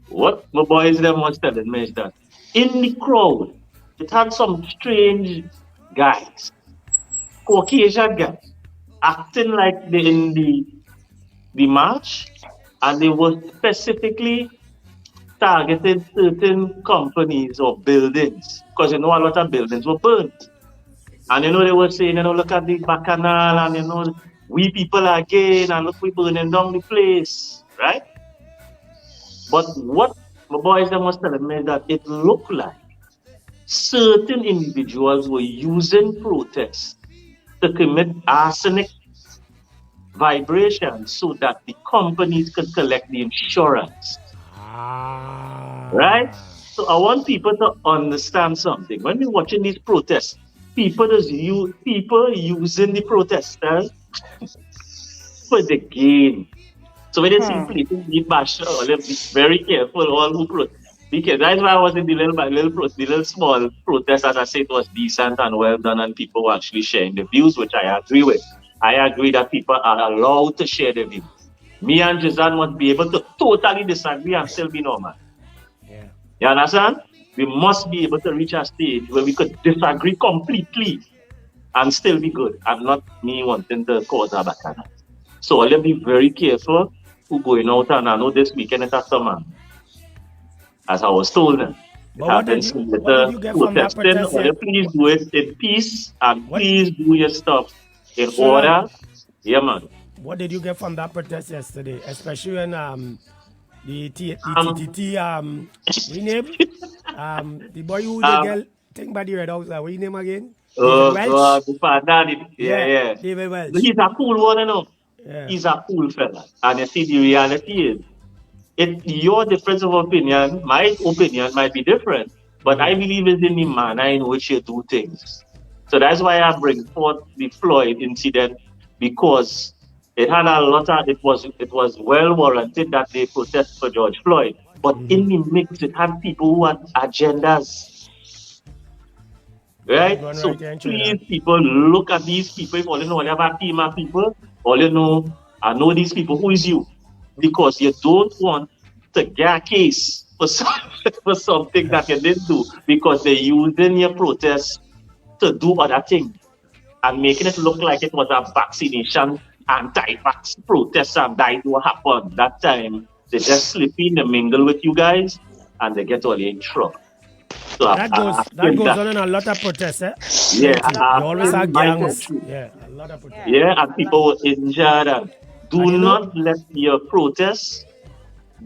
Speaker 9: What my boys them was telling me is that in the crowd, it had some strange guys, Caucasian guys, acting like they're in the march, and they were specifically targeted certain companies or buildings, because a lot of buildings were burnt. And they were saying, look at the Bacchanal, and we people are again, and look, we burning down the place, right? But what my boys them was telling me that it looked like certain individuals were using protests to commit arsenic vibrations so that the companies could collect the insurance. Right? So I want people to understand something. When we're watching these protests, people using the protesters for the gain. So when they see places being bashed, be very careful all who protest. Because that's why I was in the little small protest, as I said, it was decent and well done, and people were actually sharing the views, which I agree with. I agree that people are allowed to share their views. Me and Jizan must be able to totally disagree and still be normal.
Speaker 17: Yeah.
Speaker 9: You understand? We must be able to reach a stage where we could disagree completely and still be good, and not me wanting to cause a bacana. So let's be very careful who going out, and I know this weekend it's a summer. As I was told, it happens with the protesting. Please do it in peace and please do your stuff in order. Yeah, man.
Speaker 17: What did you get from that protest yesterday, especially when the TTT the boy who the girl think by the Red House, what's his name again?
Speaker 9: Oh God, the father, yeah.
Speaker 17: David Welch.
Speaker 9: He's a cool one, you know.
Speaker 17: Yeah.
Speaker 9: He's a cool fella, and you see the reality is. Your difference of opinion, my opinion might be different, but I believe it's in the manner in which you do things. So that's why I bring forth the Floyd incident, because it had a lot of, it was well warranted that they protest for George Floyd, but in the mix it had people who had agendas. Right? So please, people, look at these people. If all you know, you have a team of people, all you know, I know these people. Who is you? Because you don't want to get a case for something that you didn't do, because they're using your protest to do other things and making it look like it was a vaccination anti-vax protest and that will happen. That time they just slip in, they mingle with you guys, and they get all in trouble. So
Speaker 17: that goes on in a lot of protests, eh?
Speaker 9: Yeah,
Speaker 17: you always have gangs. Yeah, a lot of protests.
Speaker 9: Yeah, and people were injured. Do not let your protests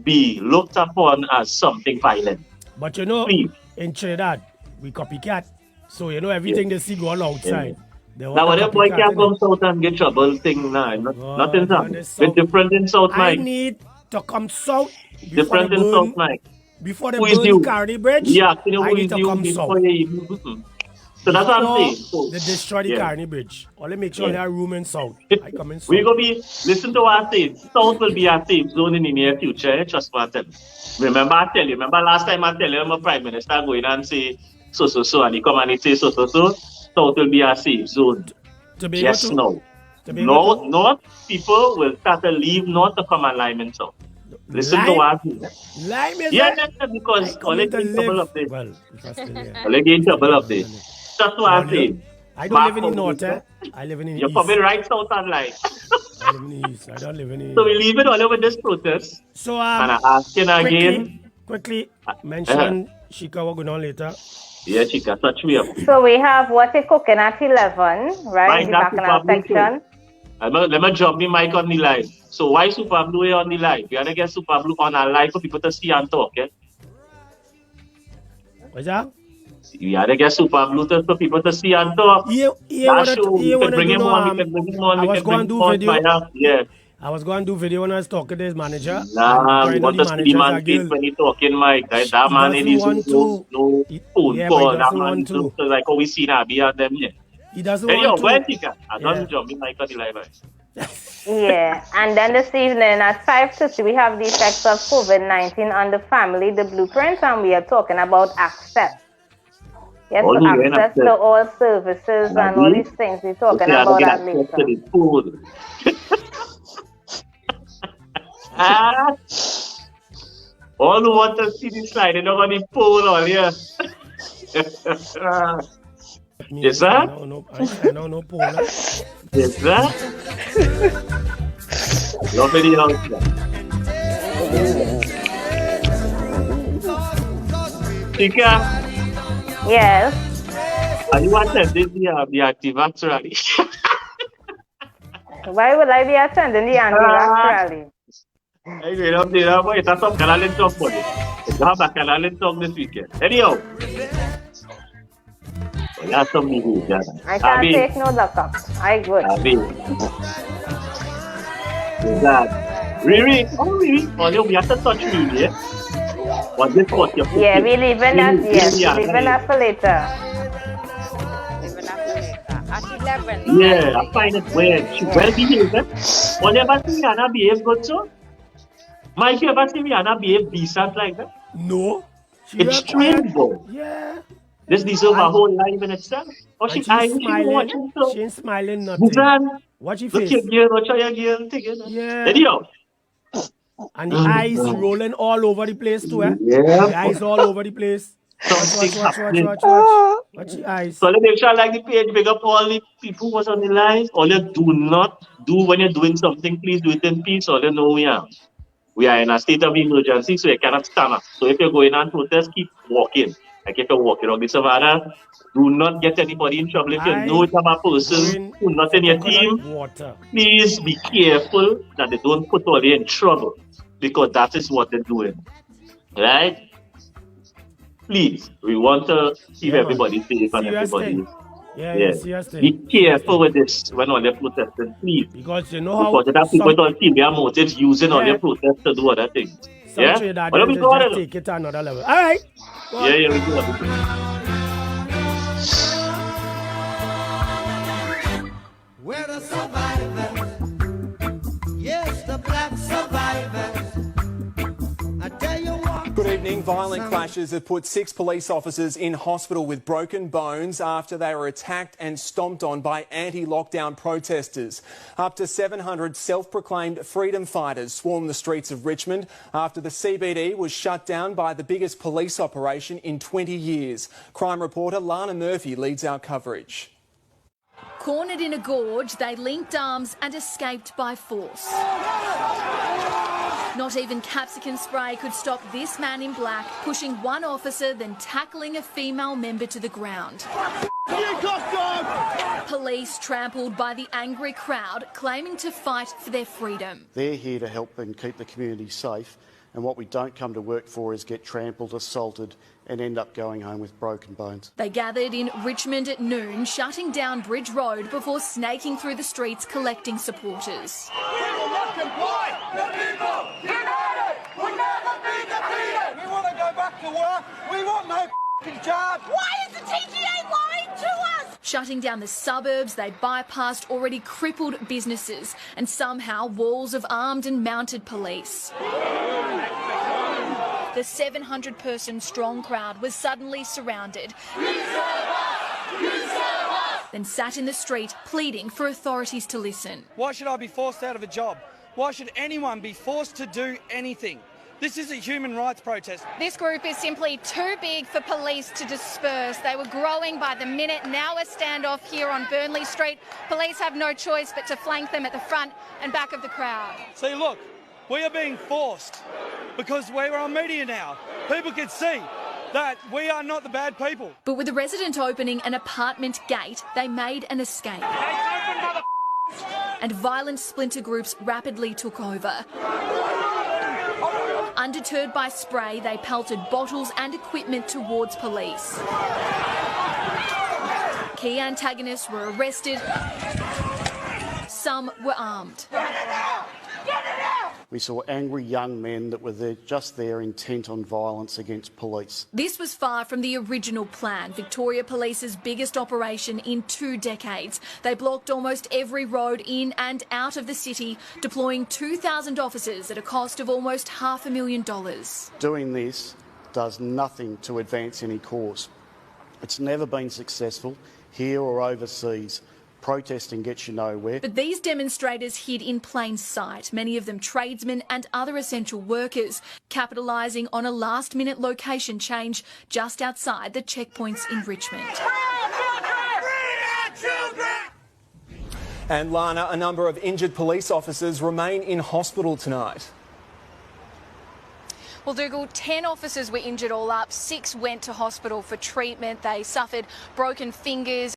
Speaker 9: be looked upon as something violent.
Speaker 17: But you know, in Trinidad, we copycat. So you know everything they see go all outside.
Speaker 9: Yeah. Now, whatever boy can't come south and get trouble thing now. Nothing It's different in South, Mike.
Speaker 17: I need to come south.
Speaker 9: Different in South, Mike.
Speaker 17: Before they burn Carney Bridge,
Speaker 9: yeah, you know,
Speaker 17: I need to come south.
Speaker 9: So that's what I'm saying. So,
Speaker 17: they destroy the Carney Bridge. Only make sure they have room in south. I come in south.
Speaker 9: We're going to listen to what I say. South will be a safe zone in the near future. Trust what I tell you. Remember last time I tell you, I'm a prime minister going and say so, and he come and he say so. South will be a safe zone. Just now. North people will start to leave North to come and Lime in South. Listen to what I say.
Speaker 17: Lime is
Speaker 9: because only gain trouble up there.
Speaker 17: Well,
Speaker 9: only gain trouble up there. That's what I say.
Speaker 17: I don't live in the north, eh? I live in the east.
Speaker 9: You're coming right south and like.
Speaker 17: I live in the east. I don't live in the east.
Speaker 9: So we leave it all over this protest.
Speaker 17: So
Speaker 9: and I'm asking again.
Speaker 17: Quickly mention Shika what going on later.
Speaker 9: Yeah, Chica, touch me up.
Speaker 7: So we have what is cooking at 11, right? In the bacchanal section.
Speaker 9: Let me drop the mic on the live. So why Super Blue on the live? You gotta get Super Blue on a live for people to see and talk, eh?
Speaker 17: What's that?
Speaker 9: You gotta get Super Blue for people to see and talk.
Speaker 17: Yeah,
Speaker 9: bring him on.
Speaker 17: I was going to do video.
Speaker 9: Yeah.
Speaker 17: I was going to do video when I was talking to his manager.
Speaker 9: Nah, you want to see the man face when he talking, Mike. That man is no phone call. That man is like how we see Nabi and them, yeah.
Speaker 17: He doesn't want to.
Speaker 9: Where Tika? I don't jump in Mike on the live.
Speaker 7: Yeah, and then this evening at 5:30 we have the effects of COVID-19 on the family, the blueprints, and we are talking about access. Yes, access to all services and all these things. We're talking about that later.
Speaker 9: All who want to see this slide, they don't want to pull all here. Yes, sir?
Speaker 17: No, pull.
Speaker 9: Yes, sir? Nobody else. Tika?
Speaker 7: Yes?
Speaker 9: Are you attending the anti-vax rally?
Speaker 7: Why would I be attending the anti-vax rally?
Speaker 9: It's a some canal talk for you. It's a canal talk this weekend. Anyhow. That's some news, yeah.
Speaker 7: I can't take no luck up. I good.
Speaker 9: Riri? Oh, Riri? Oh, we have to touch Riri, yeah? What this was your
Speaker 7: yeah, we leaving that, yes. We leaving that for later.
Speaker 8: 11.
Speaker 9: Yeah, I find it weird. She well behaved. Or never see Rihanna behave good so? Mike, you ever see Rihanna behave decent like that?
Speaker 17: No.
Speaker 9: It's strange, though.
Speaker 17: Yeah.
Speaker 9: This deserves a whole life in itself. Or she watching so.
Speaker 17: She ain't smiling nothing.
Speaker 9: Bugan,
Speaker 17: Watch your
Speaker 9: look
Speaker 17: face.
Speaker 9: your girl, watch your girl, take it.
Speaker 17: Yeah.
Speaker 9: Anyhow.
Speaker 17: And the eyes rolling all over the place too, eh?
Speaker 9: Yeah.
Speaker 17: The eyes all over the place. Watch the eyes.
Speaker 9: So let me make sure I like the page, big up all the people who was on the line. All you do not do when you're doing something, please do it in peace. All you know we are in a state of emergency, so you cannot stand up. So if you're going on protest, keep walking. Like if you're walking on the savannah, do not get anybody in trouble. If you know it's about a person who's not in your team, please be careful that they don't put all you in trouble, because that is what they're doing. Right? Please, we want to keep everybody safe and everybody. Be careful with this when all you're protesting, please.
Speaker 17: Because you know how.
Speaker 9: Because there are people with ulterior motives using all your protests to do other things. Yeah? What we go on?
Speaker 17: Take it to another level. All right.
Speaker 9: Yeah, we do.
Speaker 3: We're the survivors. Yes, the black survivors. I tell you what.
Speaker 4: Good evening. Violent clashes have put 6 police officers in hospital with broken bones after they were attacked and stomped on by anti-lockdown protesters. Up to 700 self-proclaimed freedom fighters swarmed the streets of Richmond after the CBD was shut down by the biggest police operation in 20 years. Crime reporter Lana Murphy leads our coverage.
Speaker 12: Cornered in a gorge, they linked arms and escaped by force. Not even capsicum spray could stop this man in black pushing one officer, then tackling a female member to the ground. Police trampled by the angry crowd, claiming to fight for their freedom.
Speaker 23: They're here to help and keep the community safe, and what we don't come to work for is get trampled, assaulted and end up going home with broken bones.
Speaker 12: They gathered in Richmond at noon, shutting down Bridge Road before snaking through the streets collecting supporters.
Speaker 3: We want to go back to work. We want no job. Why is the TGA lying to us?
Speaker 12: Shutting down the suburbs, they bypassed already crippled businesses and somehow walls of armed and mounted police. The 700-person strong crowd was suddenly surrounded. Then sat in the street pleading for authorities to listen.
Speaker 24: Why should I be forced out of a job? Why should anyone be forced to do anything? This is a human rights protest.
Speaker 25: This group is simply too big for police to disperse. They were growing by the minute. Now a standoff here on Burnley Street. Police have no choice but to flank them at the front and back of the crowd.
Speaker 24: See, look, we are being forced because we're on media now. People can see that we are not the bad people.
Speaker 12: But with the resident opening an apartment gate, they made an escape. And violent splinter groups rapidly took over. Undeterred by spray, they pelted bottles and equipment towards police. Key antagonists were arrested. Some were armed.
Speaker 23: We saw angry young men that were just there intent on violence against police.
Speaker 12: This was far from the original plan, Victoria Police's biggest operation in 2 decades. They blocked almost every road in and out of the city, deploying 2,000 officers at a cost of almost $500,000.
Speaker 23: Doing this does nothing to advance any cause. It's never been successful, here or overseas. Protesting gets you nowhere.
Speaker 12: But these demonstrators hid in plain sight, many of them tradesmen and other essential workers, capitalising on a last-minute location change just outside the checkpoints in Richmond.
Speaker 4: And Lana, a number of injured police officers remain in hospital tonight.
Speaker 12: Well, Dougal, 10 officers were injured all up. 6 went to hospital for treatment. They suffered broken fingers